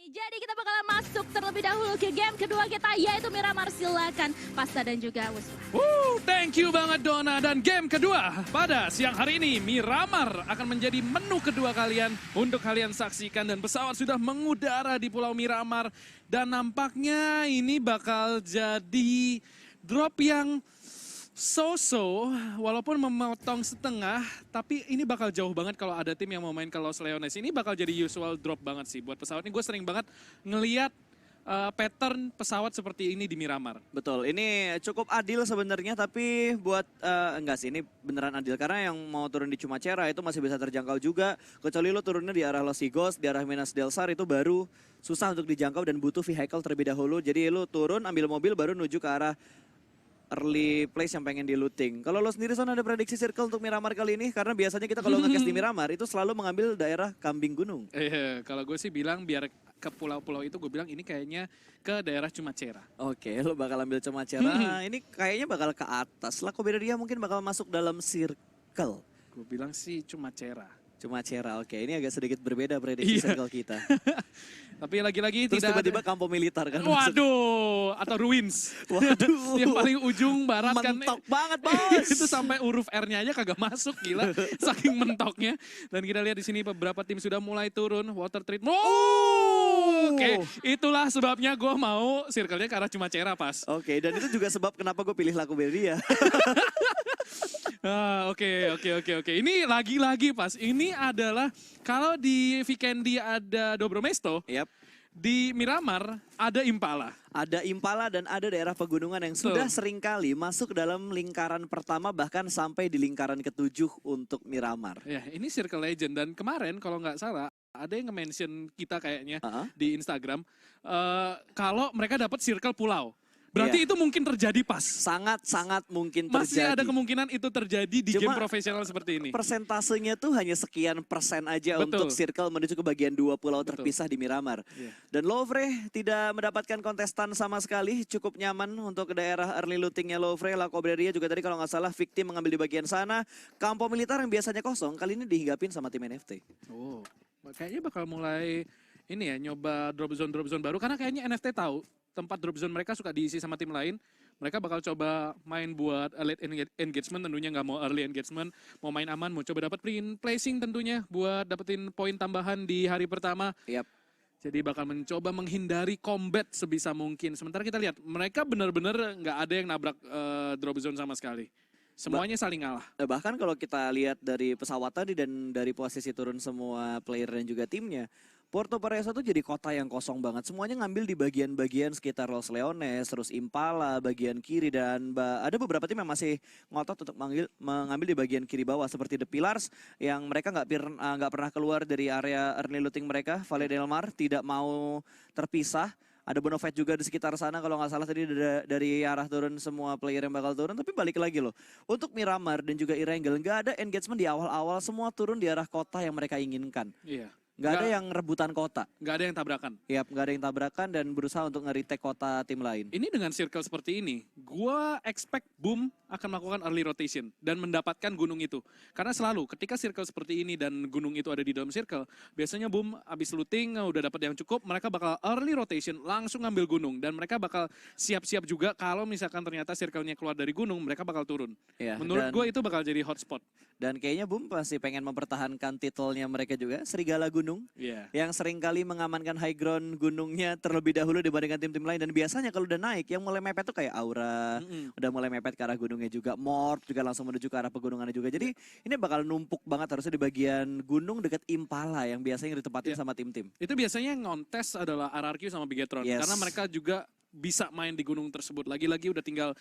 Jadi kita bakalan masuk terlebih dahulu ke game kedua kita, yaitu Miramar. Silakan Pasta dan juga Wisma. Thank you banget Dona. Dan game kedua pada siang hari ini Miramar akan menjadi menu kedua kalian untuk kalian saksikan, dan pesawat sudah mengudara di Pulau Miramar dan nampaknya ini bakal jadi drop yang so-so, walaupun memotong setengah, tapi ini bakal jauh banget kalau ada tim yang mau main ke Los Leones. Ini bakal jadi usual drop banget sih buat pesawat ini. Gue sering banget ngeliat pattern pesawat seperti ini di Miramar. Betul, ini cukup adil sebenarnya, tapi buat enggak sih, ini beneran adil karena yang mau turun di Chumacera itu masih bisa terjangkau juga. Kecuali lo turunnya di arah Los Higos, di arah Minas del Sar itu baru susah untuk dijangkau dan butuh vehicle terlebih dahulu. Jadi lo turun ambil mobil baru menuju ke arah early place yang pengen di looting. Kalau lo sendiri Son, ada prediksi circle untuk Miramar kali ini? Karena biasanya kita kalau nge-cast di Miramar itu selalu mengambil daerah Kambing Gunung. Kalau gue sih bilang biar ke pulau-pulau itu, gue bilang ini kayaknya ke daerah Chumacera. Oke, lo bakal ambil Chumacera. Ini kayaknya bakal ke atas. Lah, dia mungkin bakal masuk dalam circle. Gue bilang sih Chumacera. Chumacera, oke. Ini agak sedikit berbeda prediksi circle kita. Tapi lagi-lagi Terus tidak tiba-tiba kampo militer kan. Waduh, atau ruins. Waduh. Yang paling ujung barat kan. Mentok banget, bos. Itu sampai huruf R-nya aja kagak masuk, gila. Saking mentoknya. Dan kita lihat di sini beberapa tim sudah mulai turun. Water treatment. Oke, itulah sebabnya gue mau circle-nya ke arah Chumacera pas. Oke, dan itu juga sebab kenapa gue pilih Laku Beria. Oke. Ini lagi-lagi pas. Ini adalah kalau di Vikendi ada Dobromesto, di Miramar ada Impala. Ada Impala dan ada daerah pegunungan yang sudah seringkali masuk dalam lingkaran pertama, bahkan sampai di lingkaran ke-7 untuk Miramar. Ya, ini Circle Legend, dan kemarin kalau nggak salah ada yang nge-mention kita kayaknya di Instagram kalau mereka dapat circle pulau. Berarti itu mungkin terjadi pas. Sangat-sangat mungkin terjadi. Masih ada kemungkinan itu terjadi di game profesional seperti ini. Persentasenya tuh hanya sekian persen aja untuk circle menuju ke bagian 2 pulau terpisah di Miramar. Dan Lovre tidak mendapatkan kontestan sama sekali. Cukup nyaman untuk ke daerah early lootingnya Lovre. La Cobreria juga tadi kalau nggak salah victim mengambil di bagian sana. Kampo militer yang biasanya kosong kali ini dihinggapin sama tim NFT. Oh, kayaknya bakal mulai ini ya, nyoba drop zone baru. Karena kayaknya NFT tahu tempat drop zone mereka suka diisi sama tim lain. Mereka bakal coba main buat late engagement, tentunya nggak mau early engagement. Mau main aman, mau coba dapat placing tentunya buat dapetin poin tambahan di hari pertama. Jadi bakal mencoba menghindari combat sebisa mungkin. Sementara kita lihat, mereka benar-benar nggak ada yang nabrak drop zone sama sekali. Semuanya saling ngalah. Bahkan kalau kita lihat dari pesawat tadi dan dari posisi turun semua player dan juga timnya, Puerto Paraiso tuh jadi kota yang kosong banget. Semuanya ngambil di bagian-bagian sekitar Los Leones, terus Impala, bagian kiri, dan ada beberapa tim yang masih ngotot untuk mengambil di bagian kiri bawah. Seperti The Pillars yang mereka nggak pernah keluar dari area early looting mereka. Valle del Mar tidak mau terpisah. Ada Bonafide juga di sekitar sana kalau nggak salah tadi dari arah turun semua player yang bakal turun. Tapi balik lagi loh, untuk Miramar dan juga Erangel nggak ada engagement di awal-awal, semua turun di arah kota yang mereka inginkan. Nggak ada yang rebutan kota. Nggak ada yang tabrakan. Nggak ada yang tabrakan dan berusaha untuk nge-retake kota tim lain. Ini dengan circle seperti ini, gua expect Boom akan melakukan early rotation dan mendapatkan gunung itu. Karena selalu ketika circle seperti ini dan gunung itu ada di dalam circle, biasanya Boom abis looting udah dapat yang cukup, mereka bakal early rotation langsung ngambil gunung. Dan mereka bakal siap-siap juga kalau misalkan ternyata circle-nya keluar dari gunung, mereka bakal turun. Menurut gue itu bakal jadi hotspot. Dan kayaknya Boom pasti pengen mempertahankan titelnya mereka juga, Serigala Gunung. Yang seringkali mengamankan high ground gunungnya terlebih dahulu dibandingkan tim-tim lain. Dan biasanya kalau udah naik, yang mulai mepet tuh kayak Aura, udah mulai mepet ke arah gunungnya juga. Mort juga langsung menuju ke arah pegunungannya juga. Jadi ini bakal numpuk banget harusnya di bagian gunung dekat Impala yang biasanya ditempatin sama tim-tim. Itu biasanya yang ngontes adalah RRQ sama Bigetron. Karena mereka juga bisa main di gunung tersebut. Lagi-lagi udah tinggal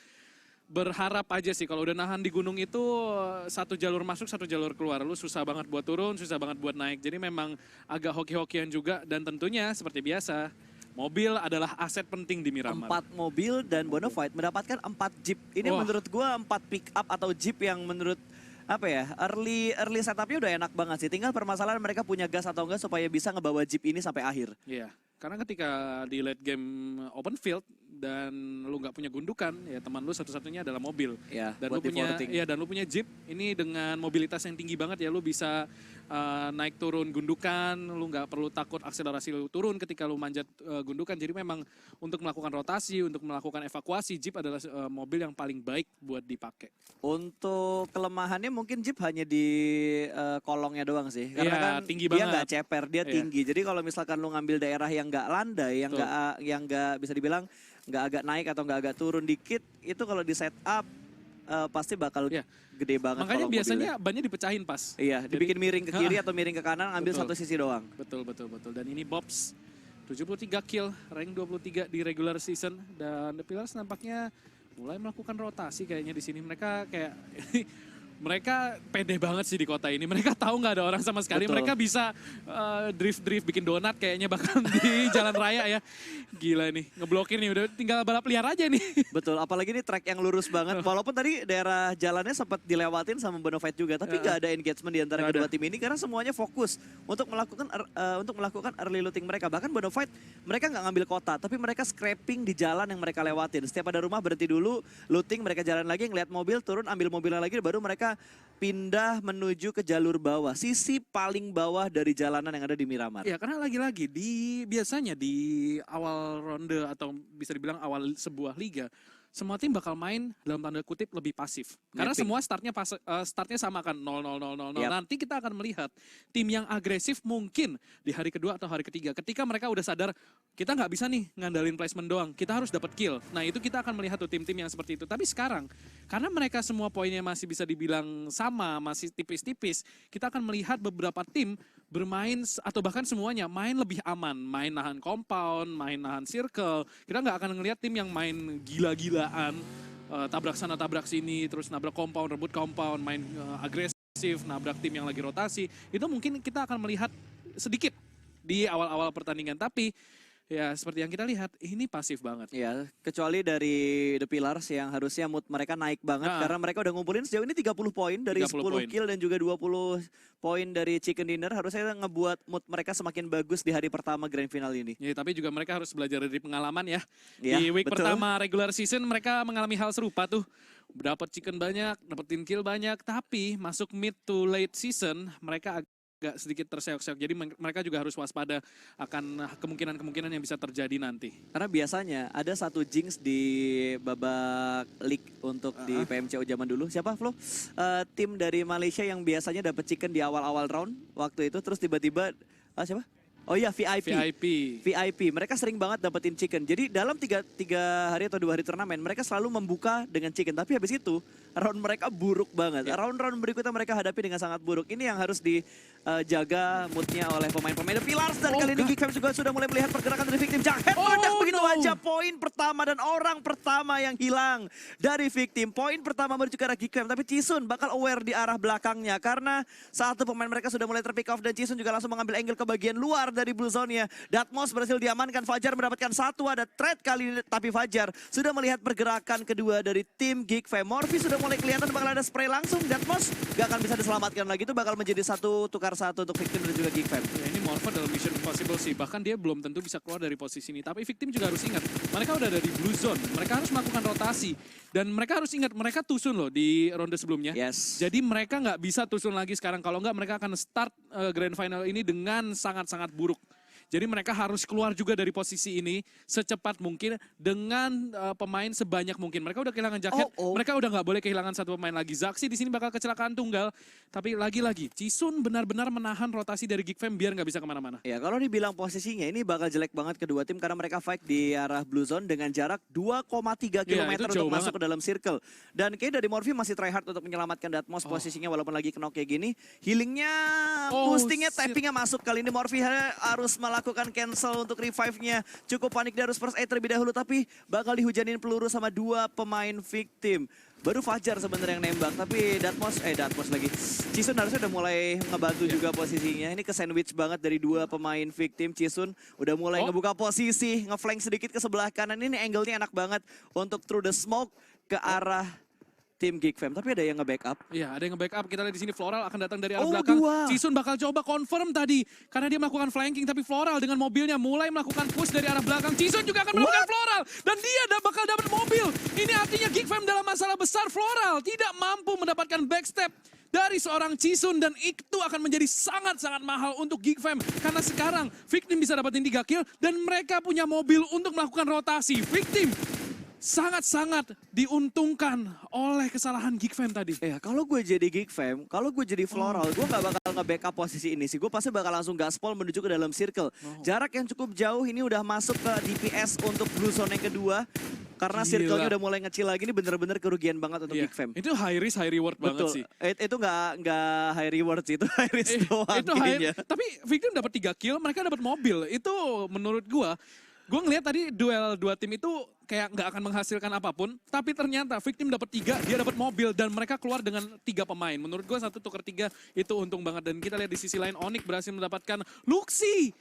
berharap aja sih, kalau udah nahan di gunung itu satu jalur masuk, satu jalur keluar. Lu susah banget buat turun, susah banget buat naik. Jadi memang agak hoki-hokian juga, dan tentunya seperti biasa, mobil adalah aset penting di Miramar. 4 mobil dan Bonafide mendapatkan 4 jeep. Ini menurut gua 4 pick up atau jeep yang menurut early setupnya udah enak banget sih. Tinggal permasalahan mereka punya gas atau enggak supaya bisa ngebawa jeep ini sampai akhir. Karena ketika di late game open field, dan lu nggak punya gundukan, ya teman lu satu-satunya adalah mobil. Ya, Dan buat lu punya, defaulting. ya dan lu punya jeep. Ini dengan mobilitas yang tinggi banget ya, lu bisa naik turun gundukan, lu nggak perlu takut akselerasi lu turun ketika lu manjat gundukan. Jadi memang untuk melakukan rotasi, untuk melakukan evakuasi, jeep adalah mobil yang paling baik buat dipakai. Untuk kelemahannya mungkin Jeep hanya di kolongnya doang sih. Karena Iya, kan tinggi dia banget. nggak ceper, dia Iya. tinggi. Jadi kalau misalkan lu ngambil daerah yang nggak landai, Betul. yang nggak bisa dibilang nggak agak naik atau nggak agak turun dikit, itu kalau di setup pasti bakal Iya. gede banget. Makanya kalau biasanya mobilnya. bannya dipecahin pas. Iya, Jadi- dibikin miring ke kiri atau miring ke kanan, ambil Betul. satu sisi doang. Betul. Dan ini Bobs 73 kill, rank 23 di regular season, dan The Pillars nampaknya mulai melakukan rotasi kayaknya di sini. Mereka kayak mereka pede banget sih di kota ini. Mereka tahu nggak ada orang sama sekali. Betul. Mereka bisa drift bikin donat kayaknya bahkan di jalan raya ya. Gila nih, ngeblokir nih, udah tinggal balap liar aja nih. Betul, apalagi ini track yang lurus banget. Walaupun tadi daerah jalannya sempat dilewatin sama Bonafide juga, tapi nggak ada engagement di antara Nggak kedua ada. tim ini karena semuanya fokus untuk melakukan early looting mereka. Bahkan Bonafide mereka nggak ngambil kota, tapi mereka scraping di jalan yang mereka lewatin. Setiap ada rumah berhenti dulu, looting, mereka jalan lagi, ngeliat mobil, turun, ambil mobilnya lagi, baru mereka pindah menuju ke jalur bawah, sisi paling bawah dari jalanan yang ada di Miramar. Ya karena lagi-lagi biasanya di awal ronde atau bisa dibilang awal sebuah liga, semua tim bakal main dalam tanda kutip lebih pasif. Karena Mapping. semua startnya sama kan 0-0-0-0-0. Yap. Nanti kita akan melihat tim yang agresif mungkin di hari kedua atau hari ketiga. Ketika mereka udah sadar kita nggak bisa nih ngandalin placement doang, kita harus dapat kill. Nah itu kita akan melihat tuh tim-tim yang seperti itu. Tapi sekarang karena mereka semua poinnya masih bisa dibilang sama, masih tipis-tipis, kita akan melihat beberapa tim bermain atau bahkan semuanya main lebih aman, main nahan compound, main nahan circle. Kita nggak akan ngelihat tim yang main gila-gilaan, tabrak sana tabrak sini, terus nabrak compound, rebut compound, main agresif, nabrak tim yang lagi rotasi. Itu mungkin kita akan melihat sedikit di awal-awal pertandingan, tapi ya seperti yang kita lihat ini pasif banget. Ya, kecuali dari The Pillars yang harusnya mood mereka naik banget Nah. karena mereka udah ngumpulin sejauh ini 30 poin dari 30 10 poin. kill dan juga 20 poin dari Chicken Dinner. Harusnya ngebuat mood mereka semakin bagus di hari pertama grand final ini. Ya, tapi juga mereka harus belajar dari pengalaman ya. Ya, Di week betul. pertama regular season mereka mengalami hal serupa tuh. Dapat chicken banyak, dapetin kill banyak, tapi masuk mid to late season mereka agak sedikit terseok-seok. Jadi mereka juga harus waspada akan kemungkinan-kemungkinan yang bisa terjadi nanti. Karena biasanya ada satu jinx di babak league untuk di PMCO zaman dulu. Siapa Flo? Tim dari Malaysia yang biasanya dapat chicken di awal-awal round waktu itu terus tiba-tiba siapa? Oh iya VIP. VIP. Mereka sering banget dapetin chicken. Jadi dalam tiga hari atau 2 hari turnamen mereka selalu membuka dengan chicken. Tapi habis itu round mereka buruk banget. Round-round berikutnya mereka hadapi dengan sangat buruk. Ini yang harus dijaga moodnya oleh pemain-pemain The Pillars. Dan kali ini Geek Fam juga sudah mulai melihat pergerakan dari Victim. Jacket meledak begitu aja. Poin pertama dan orang pertama yang hilang dari Victim. Poin pertama menuju ke arah Geek Fam. Tapi Chisun bakal aware di arah belakangnya. Karena satu pemain mereka sudah mulai terpick off. Dan Chisun juga langsung mengambil angle ke bagian luar dari blue zone-nya. Datmos berhasil diamankan. Fajar mendapatkan satu. Ada trade kali ini. Tapi Fajar sudah melihat pergerakan kedua dari tim Geek Fam. Morphy sudah mulai kelihatan bakal ada spray langsung. Datmos gak akan bisa diselamatkan lagi. Itu bakal menjadi tukar satu untuk Victim dan juga Geek Fam. Ya, ini Morpha dalam mission impossible sih. Bahkan dia belum tentu bisa keluar dari posisi ini. Tapi Victim juga harus ingat, mereka udah ada di blue zone. Mereka harus melakukan rotasi. Dan mereka harus ingat, mereka tusun loh di ronde sebelumnya. Yes. Jadi mereka nggak bisa tusun lagi sekarang. Kalau nggak, mereka akan start grand final ini dengan sangat-sangat buruk. Jadi mereka harus keluar juga dari posisi ini secepat mungkin dengan pemain sebanyak mungkin. Mereka udah kehilangan jaket, mereka udah nggak boleh kehilangan satu pemain lagi. Zaxi di sini bakal kecelakaan tunggal, tapi lagi-lagi Chisun benar-benar menahan rotasi dari Geek Fam biar nggak bisa kemana-mana. Ya kalau dibilang posisinya ini bakal jelek banget kedua tim karena mereka fight di arah blue zone dengan jarak 2,3 km itu untuk jauh masuk banget. ke dalam circle. Dan kayak dari Morphy masih try hard untuk menyelamatkan Datmos posisinya walaupun lagi knock kayak gini. Healingnya, boostingnya, tappingnya masuk. Kali ini Morphy harus melakukan cancel untuk revive-nya. Cukup panik, dia harus first aid terlebih dahulu tapi bakal dihujanin peluru sama 2 pemain Victim. Baru Fajar sebenarnya yang nembak, tapi Datmos lagi. Chisun harusnya udah mulai ngebantu juga posisinya. Ini ke sandwich banget dari 2 pemain Victim. Chisun udah mulai ngebuka posisi, ngeflank sedikit ke sebelah kanan. Ini angle-nya enak banget untuk through the smoke ke arah tim Geek Fam, tapi ada yang nge-backup. Iya, ada yang nge-backup. Kita lihat di sini Floral akan datang dari arah Oh, belakang. dua. Jisun bakal coba confirm tadi karena dia melakukan flanking, tapi Floral dengan mobilnya mulai melakukan push dari arah belakang. Jisun juga akan melakukan Floral dan dia bakal dapat mobil. Ini artinya Geek Fam dalam masalah besar. Floral tidak mampu mendapatkan backstep dari seorang Jisun dan itu akan menjadi sangat-sangat mahal untuk Geek Fam karena sekarang Victim bisa dapetin 3 kill dan mereka punya mobil untuk melakukan rotasi. Victim sangat-sangat diuntungkan oleh kesalahan Geek Fam tadi. Kalau gue jadi Geek Fam, kalau gue jadi Floral, gue gak bakal nge-backup posisi ini sih. Gue pasti bakal langsung gaspol menuju ke dalam circle. Jarak yang cukup jauh ini udah masuk ke DPS untuk Blue Zone yang kedua. Karena Gila. circle-nya udah mulai ngecil lagi, ini bener-bener kerugian banget untuk Geek Fam. Itu high risk, high reward banget Betul. sih. Itu nggak high reward sih, itu high risk doang Itu high, kayaknya. tapi Victim dapat 3 kill, mereka dapat mobil. Itu menurut gue ngelihat tadi duel dua tim itu kayak nggak akan menghasilkan apapun, tapi ternyata Victim dapat 3, dia dapat mobil dan mereka keluar dengan 3 pemain. Menurut gue 1 tukar 3 itu untung banget. Dan kita lihat di sisi lain Onyx berhasil mendapatkan Luxi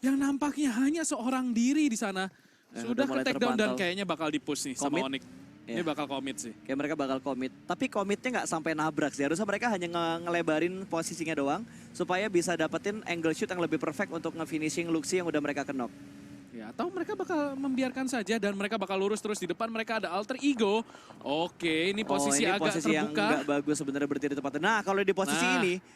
yang nampaknya hanya seorang diri di sana. Sudah udah ke mulai take down dan terpantau. kayaknya bakal di-push nih sama Commit? Onyx. Ini bakal commit sih. Kayak mereka bakal komit. Tapi komitnya nggak sampai nabrak sih. Harusnya mereka hanya ngelebarin posisinya doang. Supaya bisa dapetin angle shoot yang lebih perfect untuk nge-finishing Luxi yang udah mereka knock. Ya, atau mereka bakal membiarkan saja dan mereka bakal lurus terus di depan. Mereka ada alter ego. Oke, ini posisi ini agak posisi yang terbuka. nggak bagus sebenarnya berdiri tepatnya. Nah, kalau di posisi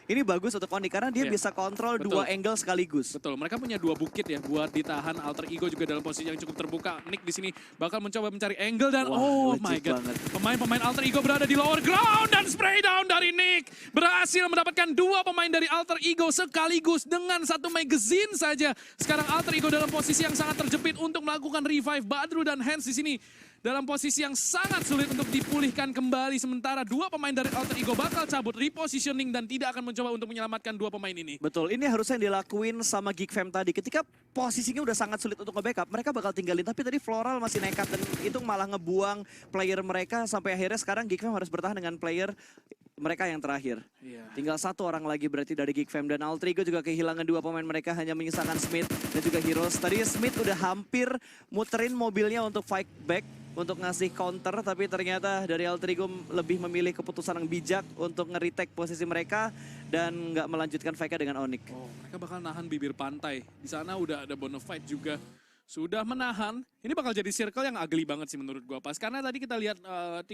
ini bagus untuk Onyx karena dia Iya. bisa kontrol Betul. 2 angle sekaligus. Betul, mereka punya 2 bukit ya buat ditahan. Alter ego juga dalam posisi yang cukup terbuka. Nick di sini bakal mencoba mencari angle dan Wah, oh legit my god. banget. Pemain-pemain alter ego berada di lower ground dan spray down dari Nick. Berhasil mendapatkan 2 pemain dari alter ego sekaligus dengan 1 magazine saja. Sekarang alter ego dalam posisi yang sangat terjepit untuk melakukan revive. Badru dan Hans di sini dalam posisi yang sangat sulit untuk dipulihkan kembali. Sementara 2 pemain dari alter ego bakal cabut repositioning dan tidak akan mencoba untuk menyelamatkan 2 pemain ini. Betul, ini harusnya yang dilakuin sama Geek Fam tadi. Ketika posisinya udah sangat sulit untuk nge-backup, mereka bakal tinggalin. Tapi tadi Floral masih nekat dan itu malah ngebuang player mereka. Sampai akhirnya sekarang Geek Fam harus bertahan dengan player mereka yang terakhir. Iya. Tinggal 1 orang lagi berarti dari Geek Fam. Dan Alter Ego juga kehilangan 2 pemain mereka, hanya menyisakan Smith dan juga Heroes. Tadi Smith udah hampir muterin mobilnya untuk fight back, untuk ngasih counter, tapi ternyata dari Alter Ego lebih memilih keputusan yang bijak untuk nge-retake posisi mereka dan nggak melanjutkan fight-nya dengan Onyx. Oh, mereka bakal nahan bibir pantai. Di sana udah ada Bonafide juga. Sudah menahan. Ini bakal jadi circle yang ugly banget sih menurut gua pas. Karena tadi kita lihat 30%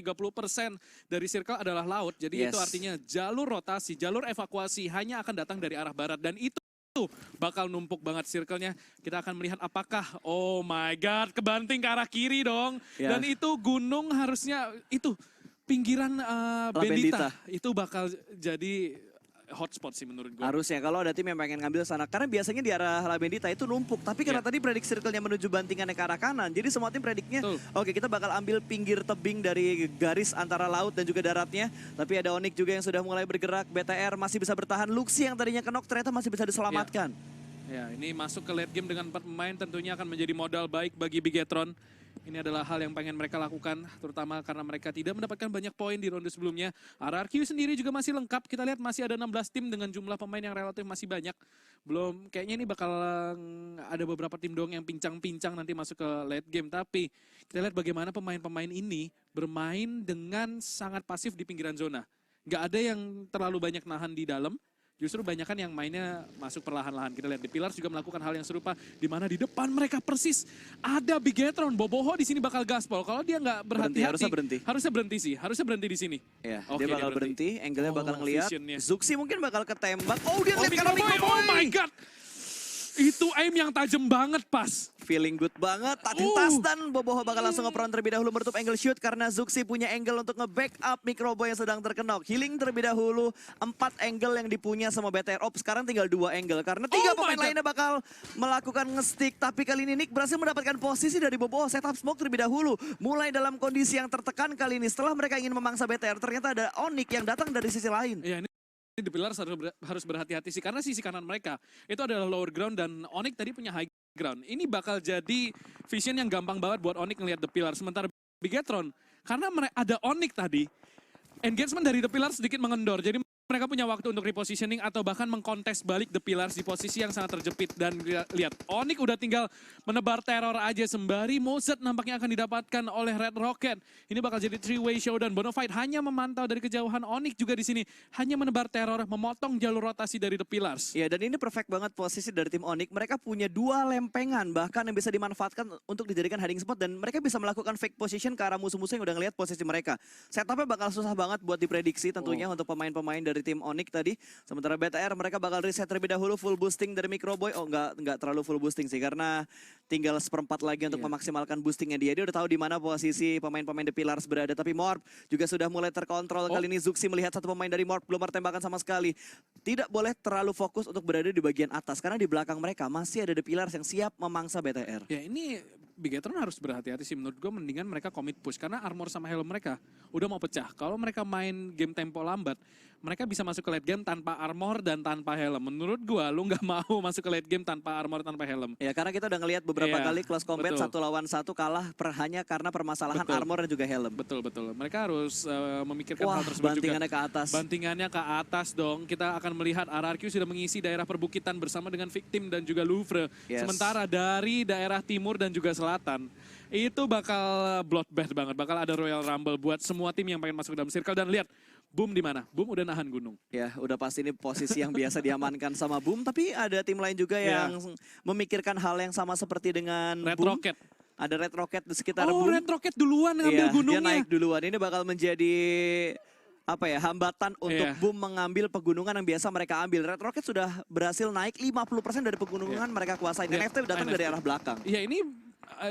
dari circle adalah laut. Jadi itu artinya jalur rotasi, jalur evakuasi hanya akan datang dari arah barat. Dan itu bakal numpuk banget circle-nya. Kita akan melihat apakah, oh my god, kebanting ke arah kiri dong. Ya. Dan itu gunung harusnya, itu pinggiran La Bendita. Bendita. Itu bakal jadi hotspot sih menurut gue. Harusnya kalau ada tim yang pengen ngambil sana. Karena biasanya di arah La Bendita itu numpuk. Tapi karena tadi predik circle-nya menuju bantingannya ke arah kanan. Jadi semua tim prediknya, oke kita bakal ambil pinggir tebing dari garis antara laut dan juga daratnya. Tapi ada Onyx juga yang sudah mulai bergerak. BTR masih bisa bertahan. Luxi yang tadinya kenok ternyata masih bisa diselamatkan. Ya, ini masuk ke late game dengan 4 pemain tentunya akan menjadi modal baik bagi Bigetron. Ini adalah hal yang pengen mereka lakukan, terutama karena mereka tidak mendapatkan banyak poin di ronde sebelumnya. RRQ sendiri juga masih lengkap, kita lihat masih ada 16 tim dengan jumlah pemain yang relatif masih banyak. Belum, kayaknya ini bakal ada beberapa tim doang yang pincang-pincang nanti masuk ke late game. Tapi kita lihat bagaimana pemain-pemain ini bermain dengan sangat pasif di pinggiran zona. Nggak ada yang terlalu banyak nahan di dalam. Justru banyak kan yang mainnya masuk perlahan-lahan. Kita lihat di Pillars juga melakukan hal yang serupa. Di mana di depan mereka persis ada Bigetron. Boboho di sini bakal gaspol. Kalau dia nggak berhati-hati. Harusnya berhenti sih. Harusnya berhenti di sini. Ya, Oke, dia bakal berhenti. Angle-nya bakal ngeliat. visionnya. Zuxi mungkin bakal ketembak. Oh dia ngeliat karena Microboy. Oh my god. Itu aim yang tajam banget pas. Feeling good banget, tak tintas dan Boboho bakal langsung nge-prone terlebih dahulu menutup angle shoot karena Zuxi punya angle untuk nge-backup Microboy yang sedang terkenok. Healing terlebih dahulu, 4 angle yang dipunya sama BTR Ops, sekarang tinggal 2 angle karena 3 pemain lainnya bakal melakukan nge-stick. Tapi kali ini Nick berhasil mendapatkan posisi dari Boboho, setup smoke terlebih dahulu. Mulai dalam kondisi yang tertekan kali ini setelah mereka ingin memangsa BTR, ternyata ada Onyx yang datang dari sisi lain. Iya, ini The Pillars harus berhati-hati sih karena sisi kanan mereka itu adalah lower ground dan Onyx tadi punya high ground. Ini bakal jadi vision yang gampang banget buat Onyx ngelihat The Pillars. Sementara Bigetron karena ada Onyx tadi, engagement dari The Pillars sedikit mengendor. Jadi mereka punya waktu untuk repositioning atau bahkan mengkontes balik The Pillars di posisi yang sangat terjepit. Dan lihat, Onyx udah tinggal menebar teror aja sembari Mozart nampaknya akan didapatkan oleh Red Rocket. Ini bakal jadi three-way showdown. Bonafide hanya memantau dari kejauhan. Onyx juga di sini hanya menebar teror, memotong jalur rotasi dari The Pillars. Ya, dan ini perfect banget posisi dari tim Onyx. Mereka punya 2 lempengan bahkan yang bisa dimanfaatkan untuk dijadikan hiding spot dan mereka bisa melakukan fake position ke arah musuh-musuh yang udah ngelihat posisi mereka. Setupnya bakal susah banget buat diprediksi tentunya untuk pemain-pemain dari tim Onyx tadi. Sementara BTR mereka bakal reset terlebih dahulu full boosting dari Microboy. Oh, nggak terlalu full boosting sih karena tinggal seperempat lagi untuk memaksimalkan boostingnya dia. Dia udah tahu di mana posisi pemain-pemain The Pillars berada. Tapi Morph juga sudah mulai terkontrol. Kali ini Zuxi melihat satu pemain dari Morph belum bertembakan sama sekali. Tidak boleh terlalu fokus untuk berada di bagian atas karena di belakang mereka masih ada The Pillars yang siap memangsa BTR. Ya ini Bigetron harus berhati-hati sih menurut gue, mendingan mereka commit push karena armor sama helm mereka udah mau pecah. Kalau mereka main game tempo lambat, mereka bisa masuk ke late game tanpa armor dan tanpa helm. Menurut gue lu nggak mau masuk ke late game tanpa armor tanpa helm. Ya karena kita udah ngelihat beberapa kali close combat 1 lawan 1 kalah hanya karena permasalahan armor dan juga helm. Betul. Mereka harus memikirkan hal tersebut bantingannya juga. ke atas. Bantingannya ke atas dong. Kita akan melihat RRQ sudah mengisi daerah perbukitan bersama dengan Victim dan juga Louvre. Sementara dari daerah timur dan juga selatan, itu bakal bloodbath banget. Bakal ada Royal Rumble buat semua tim yang pengen masuk ke dalam circle. Dan lihat, Boom di mana? Boom udah nahan gunung. Ya, udah pasti ini posisi yang biasa diamankan sama Boom. Tapi ada tim lain juga yang memikirkan hal yang sama seperti dengan Red Boom. Rocket. Ada Red Rocket di sekitar Boom. Red Rocket duluan ngambil gunungnya. Dia naik duluan. Ini bakal menjadi hambatan untuk Boom mengambil pegunungan yang biasa mereka ambil. Red Rocket sudah berhasil naik 50% dari pegunungan mereka kuasai. NFT datang dari arah belakang. Iya, ini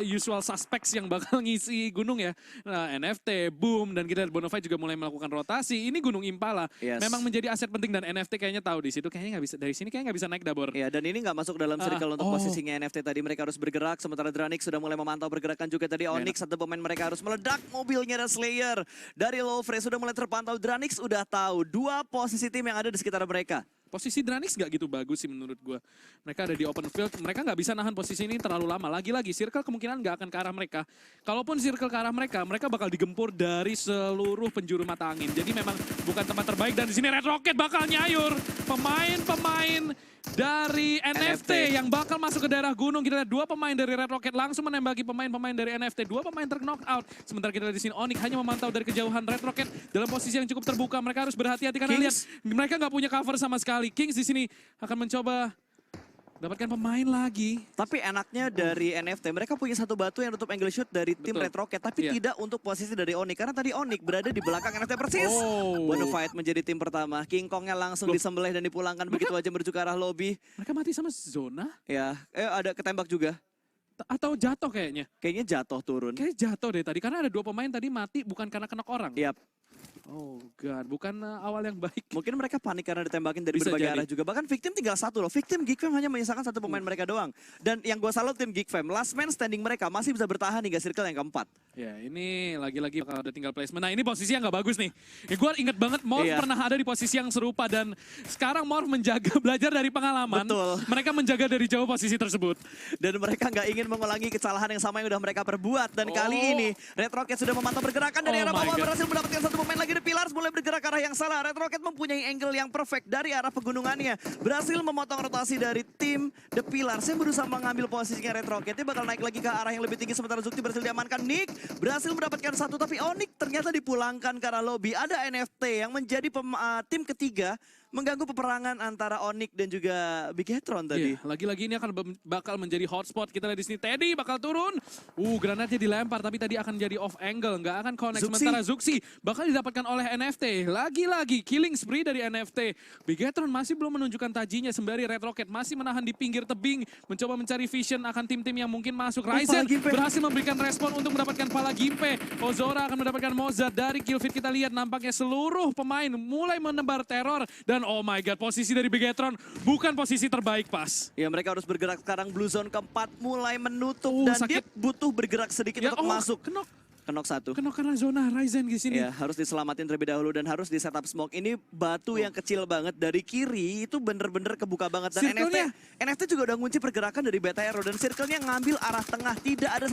usual suspects yang bakal ngisi gunung ya. Nah, NFT, Boom, dan kita Bonafide juga mulai melakukan rotasi. Ini Gunung Impala memang menjadi aset penting dan NFT kayaknya tahu di situ. Kayaknya nggak bisa, dari sini kayaknya nggak bisa naik Dabor. Ya, dan ini nggak masuk dalam circle untuk posisinya NFT tadi. Mereka harus bergerak, sementara Dranix sudah mulai memantau pergerakan juga tadi. Onyx, satu pemain mereka harus meledak mobilnya dan Slayer. Dari Louvre sudah mulai terpantau. Dranix udah tahu 2 posisi tim yang ada di sekitar mereka. Posisi Dranix nggak gitu bagus sih menurut gue. Mereka ada di open field, mereka nggak bisa nahan posisi ini terlalu lama. Lagi-lagi, circle kemungkinan nggak akan ke arah mereka. Kalaupun circle ke arah mereka, mereka bakal digempur dari seluruh penjuru mata angin. Jadi memang bukan tempat terbaik dan di sini Red Rocket bakal nyayur. Pemain-pemain dari NFT yang bakal masuk ke daerah gunung. Kita lihat 2 pemain dari Red Rocket langsung menembaki pemain-pemain dari NFT. 2 pemain terknock out. Sementara kita lihat di sini Onyx hanya memantau dari kejauhan. Red Rocket dalam posisi yang cukup terbuka. Mereka harus berhati-hati karena lihat mereka nggak punya cover sama sekali. Kings di sini akan mencoba dapatkan pemain lagi. Tapi enaknya dari NFT, mereka punya satu batu yang nutup angle shoot dari tim Red Rocket. Tapi tidak untuk posisi dari Onyx. Karena tadi Onyx berada di belakang NFT persis. Bonafide menjadi tim pertama. King Kongnya langsung disembelih dan dipulangkan begitu aja menuju ke arah lobby. Mereka mati sama zona? Ya, ada ketembak juga. Atau jatuh kayaknya? Kayaknya jatuh turun. Kayaknya jatuh deh tadi. Karena ada 2 pemain tadi mati bukan karena kena orang. Yap. Oh god, bukan awal yang baik. Mungkin mereka panik karena ditembakin dari berbagai arah juga. Bahkan Victim tinggal 1 loh. Victim Geek Fam hanya menyisakan 1 pemain mereka doang. Dan yang gue salut tim Geek Fam, last man standing mereka masih bisa bertahan hingga circle yang keempat. Ya ini lagi-lagi kalau udah tinggal placement. Nah ini posisi yang gak bagus nih. Ya, gue inget banget Morph pernah ada di posisi yang serupa. Dan sekarang Morph menjaga, belajar dari pengalaman. Betul. Mereka menjaga dari jauh posisi tersebut. Dan mereka gak ingin mengulangi kesalahan yang sama yang udah mereka perbuat. Dan kali ini Red Rocket sudah memantau pergerakan dari arah bawah. Berhasil mendapatkan 1 pemain lagi. The Pillars mulai bergerak ke arah yang salah. Red Rocket mempunyai angle yang perfect dari arah pegunungannya. Berhasil memotong rotasi dari tim The Pillars yang berusaha mengambil posisinya Red Rocket. Dia bakal naik lagi ke arah yang lebih tinggi sementara Zuxi berhasil diamankan. Nick berhasil mendapatkan 1 tapi Onyx ternyata dipulangkan ke arah lobby. Ada NFT yang menjadi tim ketiga mengganggu peperangan antara Onyx dan juga Bigetron tadi. Lagi-lagi ini akan bakal menjadi hotspot. Kita lihat di sini Teddy bakal turun. Granatnya dilempar tapi tadi akan jadi off angle, nggak akan connect. Sementara Zuxi bakal didapatkan oleh NFT. Lagi-lagi killing spree dari NFT. Bigetron masih belum menunjukkan tajinya sembari Red Rocket masih menahan di pinggir tebing, mencoba mencari vision akan tim-tim yang mungkin masuk. Ryzen berhasil memberikan respon untuk mendapatkan Pala Gimpe. Ozora akan mendapatkan Mozart. Dari kill feed kita lihat nampaknya seluruh pemain mulai menebar teror dan oh my god, posisi dari Bigetron bukan posisi terbaik pas. Ya mereka harus bergerak sekarang. Blue Zone keempat mulai menutup dan dia butuh bergerak sedikit untuk masuk. Kenok 1. Kenok karena zona Ryzen di sini. Ya harus diselamatin terlebih dahulu dan harus di setup smoke. Ini batu yang kecil banget dari kiri itu bener-bener kebuka banget. Dan NFT juga udah ngunci pergerakan dari BTR dan circle-nya ngambil arah tengah. Tidak ada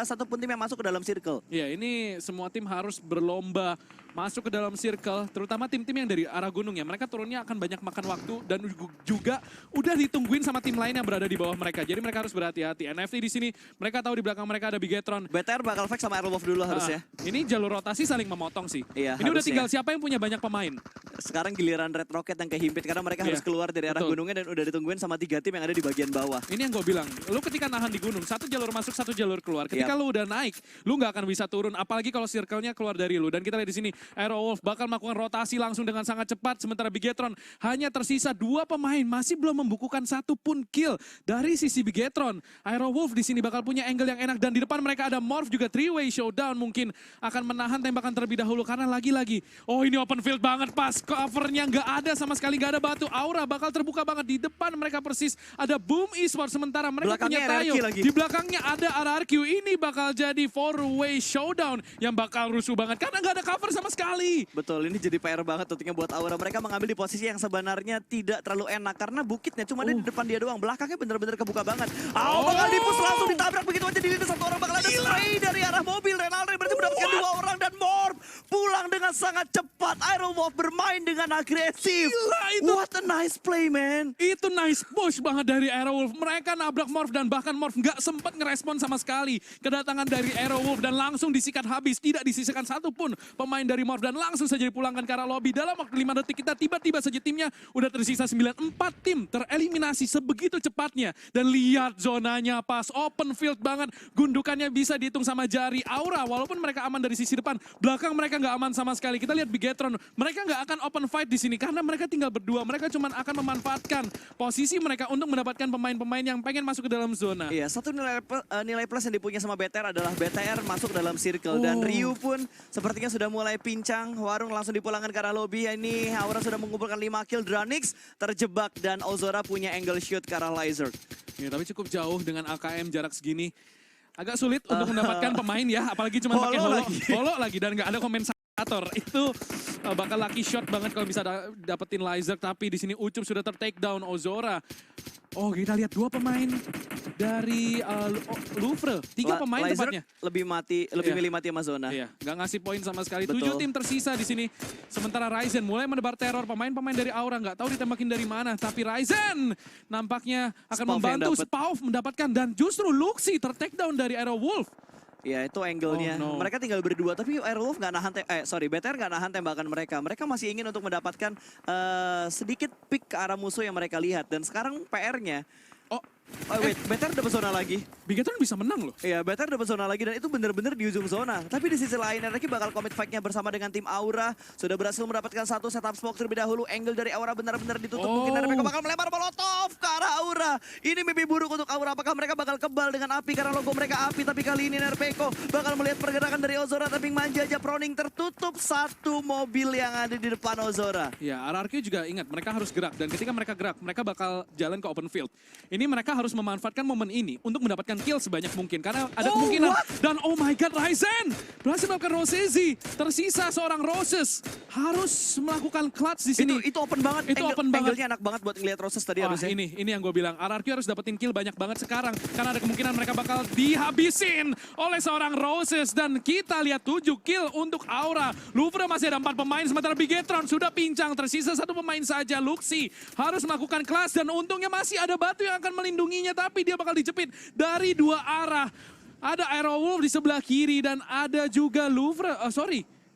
satupun tim yang masuk ke dalam circle. Ya ini semua tim harus berlomba masuk ke dalam circle, terutama tim-tim yang dari arah gunung ya. Mereka turunnya akan banyak makan waktu dan juga udah ditungguin sama tim lain yang berada di bawah mereka. Jadi mereka harus berhati-hati. NFT di sini mereka tahu di belakang mereka ada Bigetron. BTR bakal fight sama Aerowolf dulu harusnya. Ini jalur rotasi saling memotong sih. Iya, ini udah harusnya. tinggal siapa yang punya banyak pemain. Sekarang giliran Red Rocket yang kehimpit karena mereka harus keluar dari arah betul. gunungnya dan udah ditungguin sama 3 tim yang ada di bagian bawah. Ini yang gue bilang, lu ketika nahan di gunung, satu jalur masuk, satu jalur keluar. Ketika lu udah naik, lu nggak akan bisa turun. Apalagi kalau circle-nya keluar dari lu. Dan kita lihat di sini, Aerowolf bakal melakukan rotasi langsung dengan sangat cepat. Sementara Bigetron hanya tersisa 2 pemain, masih belum membukukan satu pun kill dari sisi Bigetron. Aerowolf di sini bakal punya angle yang enak dan di depan mereka ada Morph juga 3-way showdown mungkin akan menahan tembakan terlebih dahulu karena lagi-lagi, oh ini open field banget pas covernya nggak ada sama sekali, nggak ada batu. Aura bakal terbuka banget di depan mereka persis ada Boom Esports sementara mereka Belakangnya punya Tayo. lagi. Di belakangnya ada RRQ. Ini bakal jadi 4-way showdown yang bakal rusuh banget karena nggak ada cover sama sekali. Betul, ini jadi PR banget tentunya buat Aura. Mereka mengambil di posisi yang sebenarnya tidak terlalu enak karena bukitnya cuma ada di depan dia doang. Belakangnya bener-bener kebuka banget. Bakal dipus langsung ditabrak begitu aja, dilihat satu orang, bakal ada spray dari arah mobil. Renalre berarti mendapatkan 2 orang dan Morph pulang dengan sangat cepat. Aerowolf bermain dengan agresif. Gila itu. What a nice play, man. Itu nice push banget dari Aerowolf. Mereka nabrak Morph dan bahkan Morph nggak sempat ngerespon sama sekali kedatangan dari Aerowolf dan langsung disikat habis. Tidak disisikan satupun pemain dari Morph dan langsung saja dipulangkan ke arah lobby. Dalam waktu 5 detik kita tiba-tiba saja timnya udah tersisa 9. 4 tim tereliminasi sebegitu cepatnya. Dan lihat zonanya pas open field banget. Gundukannya bisa dihitung sama jari. Aura walaupun mereka aman dari sisi depan, belakang mereka nggak aman sama sekali. Kita lihat Bigetron, mereka nggak akan open fight di sini karena mereka tinggal berdua. Mereka cuma akan memanfaatkan posisi mereka untuk mendapatkan pemain-pemain yang pengen masuk ke dalam zona. Iya, satu nilai plus yang dipunya sama BTR adalah BTR masuk dalam circle. Dan Ryu pun sepertinya sudah mulai pincang. Warung langsung dipulangkan ke arah lobby. Ini Aura sudah mengumpulkan 5 kill. Dranix terjebak dan Ozora punya angle shoot ke arah Lizard. Ya, tapi cukup jauh dengan AKM jarak segini. Agak sulit untuk mendapatkan pemain ya, apalagi cuma pakai holo lagi dan nggak ada kompensator. Itu bakal lucky shot banget kalau bisa dapetin Lizard, tapi di sini Ucup sudah ter-take down Ozora. Oh, kita lihat 2 pemain dari Louvre, 3 pemain Lizard tepatnya. lebih milih mati sama zona. Iya, nggak ngasih poin sama sekali. Betul. 7 tim tersisa di sini. Sementara Ryzen mulai menebar teror. Pemain-pemain dari Aura nggak tahu ditembakin dari mana. Tapi Ryzen nampaknya akan Spauf membantu yang dapet. Spauf mendapatkan. Dan justru Luxi ter-take down dari Aerowolf. Ya itu angle-nya. Oh, no. Mereka tinggal berdua tapi Aerowolf nggak nahan BTR nggak nahan tembakan mereka. Mereka masih ingin untuk mendapatkan sedikit pick ke arah musuh yang mereka lihat. Dan sekarang PR-nya BTR dapat zona lagi. Bigetron bisa menang loh. Iya, BTR dapat zona lagi dan itu benar-benar di ujung zona. Tapi di sisi lain, RRQ bakal commit fight-nya bersama dengan tim Aura. Sudah berhasil mendapatkan satu setup smoke terlebih dahulu. Angle dari Aura benar-benar ditutup. Mungkin mereka bakal melempar molotov ke arah Aura. Ini mimpi buruk untuk Aura. Apakah mereka bakal kebal dengan api karena logo mereka api. Tapi kali ini Nerpeko bakal melihat pergerakan dari Ozora. Tapi manja aja Proning tertutup satu mobil yang ada di depan Ozora. Ya, RRQ juga ingat mereka harus gerak. Dan ketika mereka gerak, mereka bakal jalan ke open field. Ini mereka harus memanfaatkan momen ini untuk mendapatkan kill sebanyak mungkin. Karena ada kemungkinan. Dan oh my god, Ryzen berhasil melakukan Rosezi. Tersisa seorang Roses. Harus melakukan clutch di sini. Itu open banget. Itu open banget. Angle-nya enak banget buat ngeliat Roses tadi harusnya. Ini yang gue bilang. RRQ harus dapetin kill banyak banget sekarang. Karena ada kemungkinan mereka bakal dihabisin oleh seorang Roses. Dan kita lihat 7 kill untuk Aura. Louvre masih ada 4 pemain. Sementara Bigetron sudah pincang. Tersisa 1 pemain saja. Luxi harus melakukan clutch. Dan untungnya masih ada batu yang akan melindunginya. Tapi dia bakal dijepit dari 2 arah. Ada Aerowolf di sebelah kiri dan ada juga Louvre.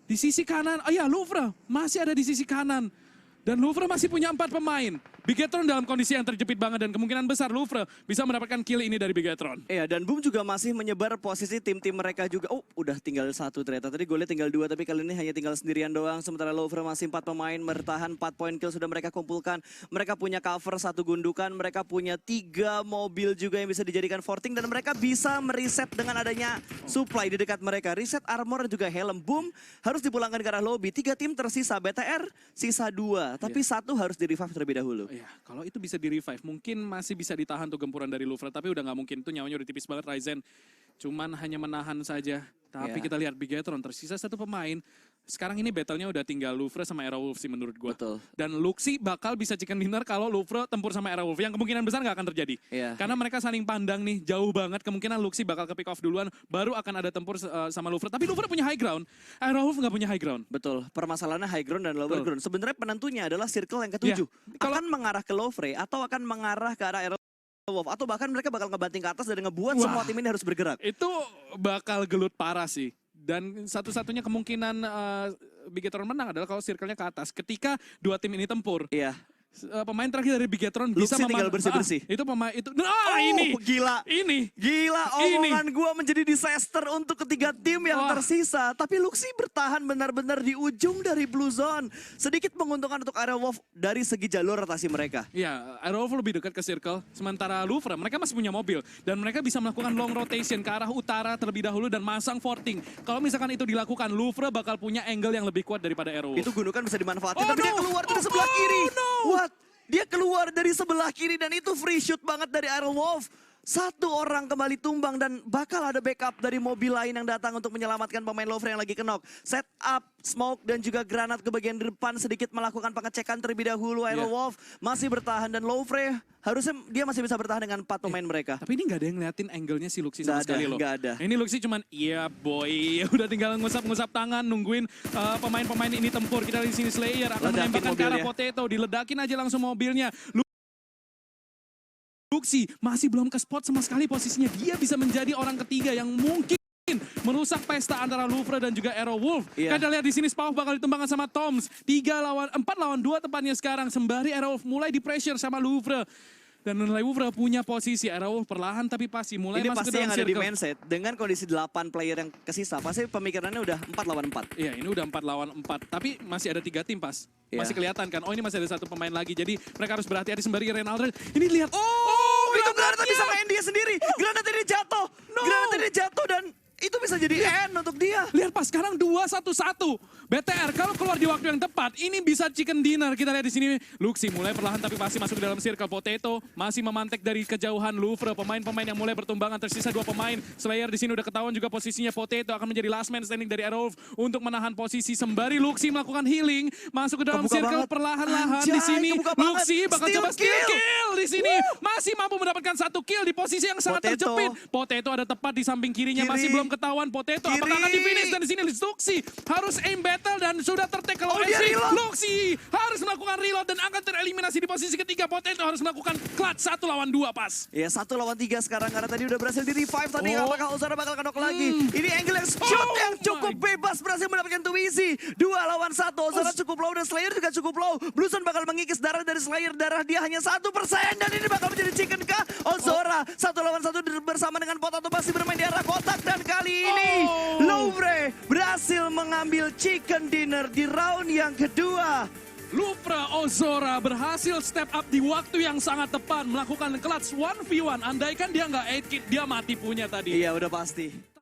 Di sisi kanan. Louvre masih ada di sisi kanan. Dan Louvre masih punya 4 pemain. Bigetron dalam kondisi yang terjepit banget dan kemungkinan besar Louvre bisa mendapatkan kill ini dari Bigetron. Iya, dan Boom juga masih menyebar posisi tim-tim mereka juga. Oh, udah tinggal 1 ternyata. Tadi gue lihat tinggal 2, tapi kali ini hanya tinggal sendirian doang. Sementara Louvre masih 4 pemain, bertahan 4 poin kill sudah mereka kumpulkan. Mereka punya cover 1 gundukan, mereka punya 3 mobil juga yang bisa dijadikan forting. Dan mereka bisa mereset dengan adanya supply di dekat mereka. Reset armor dan juga helm. Boom harus dipulangkan ke arah lobby. 3 tim tersisa, BTR sisa 2. Tapi 1 harus di-revive terlebih dahulu. Ya, kalau itu bisa di-revive, mungkin masih bisa ditahan tuh gempuran dari Louvre. Tapi udah nggak mungkin, itu nyawanya udah tipis banget Ryzen. Cuman hanya menahan saja. Tapi kita lihat Bigetron tersisa 1 pemain. sekarang ini battle-nya udah tinggal Louvre sama Aerowolf sih menurut gue. Betul. Dan Luxi bakal bisa chicken dinner kalau Louvre tempur sama Aerowolf. Yang kemungkinan besar nggak akan terjadi. Iya. Karena mereka saling pandang nih, jauh banget. Kemungkinan Luxi bakal ke pick off duluan, baru akan ada tempur sama Louvre. Tapi Louvre punya high ground, Aerowolf nggak punya high ground. Betul, permasalahannya high ground dan lower Betul. ground. Sebenarnya penentunya adalah circle yang ketujuh. Kalau- Akan mengarah ke Louvre atau akan mengarah ke arah Aerowolf. Atau bahkan mereka bakal ngebanting ke atas dan ngebuat Wah. semua tim ini harus bergerak. Itu bakal gelut parah sih. Dan satu-satunya kemungkinan Bigetron menang adalah kalau circle-nya ke atas. Ketika dua tim ini tempur, Iya. pemain terakhir dari Bigetron bisa Luxi tinggal bersih-bersih. itu pemain itu. Oh, gila. Ini. Gila, Ini. omongan gua menjadi disaster untuk ketiga tim yang Wah. tersisa. Tapi Luxi bertahan benar-benar di ujung dari Blue Zone. Sedikit menguntungkan untuk Aerowolf dari segi jalur rotasi mereka. Ya, Aerowolf lebih dekat ke circle. Sementara Louvre, mereka masih punya mobil. Dan mereka bisa melakukan long rotation ke arah utara terlebih dahulu dan masang forting. Kalau misalkan itu dilakukan, Louvre bakal punya angle yang lebih kuat daripada Aerowolf. Itu gundukan bisa dimanfaatkan, Oh, tapi dia no. keluar dari Oh, sebelah kiri. no. What? Dia keluar dari sebelah kiri dan itu free shoot banget dari Aerowolf. Satu orang kembali tumbang dan bakal ada backup dari mobil lain yang datang untuk menyelamatkan pemain Louvre yang lagi kenok. Set up, smoke dan juga granat ke bagian depan sedikit melakukan pengecekan terlebih dahulu. Aerowolf masih bertahan dan Louvre harusnya dia masih bisa bertahan dengan 4 pemain mereka. Tapi ini nggak ada yang ngeliatin angle-nya si Luxi sama Nggak ada, sekali loh. nggak ada. Ini Luxi cuman, iya boy, udah tinggal ngusap-ngusap tangan, nungguin pemain-pemain ini tempur. Kita di sini Slayer akan Ledakin menembakkan ke arah mobilnya. Potato, diledakin aja langsung mobilnya. Luxi masih belum ke spot sama sekali posisinya. Dia bisa menjadi orang ketiga yang mungkin merusak pesta antara Louvre dan juga Aerowolf. Iya. Kita lihat di sini Spawn bakal ditumbangkan sama Toms. 4 lawan 2 tepatnya sekarang. Sembari Aerowolf mulai di pressure sama Louvre. Dan Louvre punya posisi. Aerowolf perlahan tapi pasti mulai Ini masuk ke pasti dalam yang ada di circle. mindset dengan kondisi 8 player yang kesisa. Pasti pemikirannya udah 4 lawan 4. Iya, ini udah 4 lawan 4. Tapi masih ada 3 tim pas. Iya. Masih kelihatan kan. Oh, ini masih ada 1 pemain lagi. Jadi mereka harus berhati-hati sembari Renaldo. Ini lihat. Itu granatnya bisa main dia sendiri. Granat ini jatuh. Granat ini jatuh dan itu bisa jadi end untuk dia. Lihat pas sekarang 2-1-1. BTR kalau keluar di waktu yang tepat, ini bisa chicken dinner. Kita lihat di sini Luxi mulai perlahan tapi pasti masuk ke dalam circle. Potato masih memantek dari kejauhan Louvre. Pemain-pemain yang mulai bertumbangan, tersisa 2 pemain. Slayer di sini udah ketahuan juga posisinya. Potato akan menjadi last man standing dari Aerowolf untuk menahan posisi. Sembari Luxi melakukan healing, masuk ke dalam Kebuka circle banget. perlahan-lahan di Anjay, sini. kebuka banget. Luxi bakal Steal coba steal kill. kill di sini. Masih mampu mendapatkan 1 kill di posisi yang sangat Potato. terjepit. Potato ada tepat di samping kirinya, masih Kiri. belum ketahuan. Potato Kiri. apakah akan di finish dan di sini Luxi harus aim battle dan sudah tertek kalau dia reload. Luxi harus melakukan reload dan akan tereliminasi di posisi ketiga. Potato harus melakukan clutch 1 lawan 2 pas. Ya 1 lawan 3 sekarang karena tadi udah berhasil di revive tadi. Oh. Apakah Ozora bakal kenok lagi? Ini angle yang shoot yang cukup bebas berhasil mendapatkan 2 easy. 2 lawan 1. Ozora cukup low dan Slayer juga cukup low. Blue Zone bakal mengikis darah dari Slayer. Darah dia hanya 1% dan ini bakal menjadi chicken kah? Ozora 1 lawan 1 bersama dengan Potato masih bermain di arah kotak dan kali ini Louvre berhasil mengambil chicken dinner di round yang kedua. Louvre Ozora berhasil step up di waktu yang sangat tepat melakukan clutch 1v1. Andaikan dia nggak 8 kit, dia mati punya tadi. Iya udah pasti.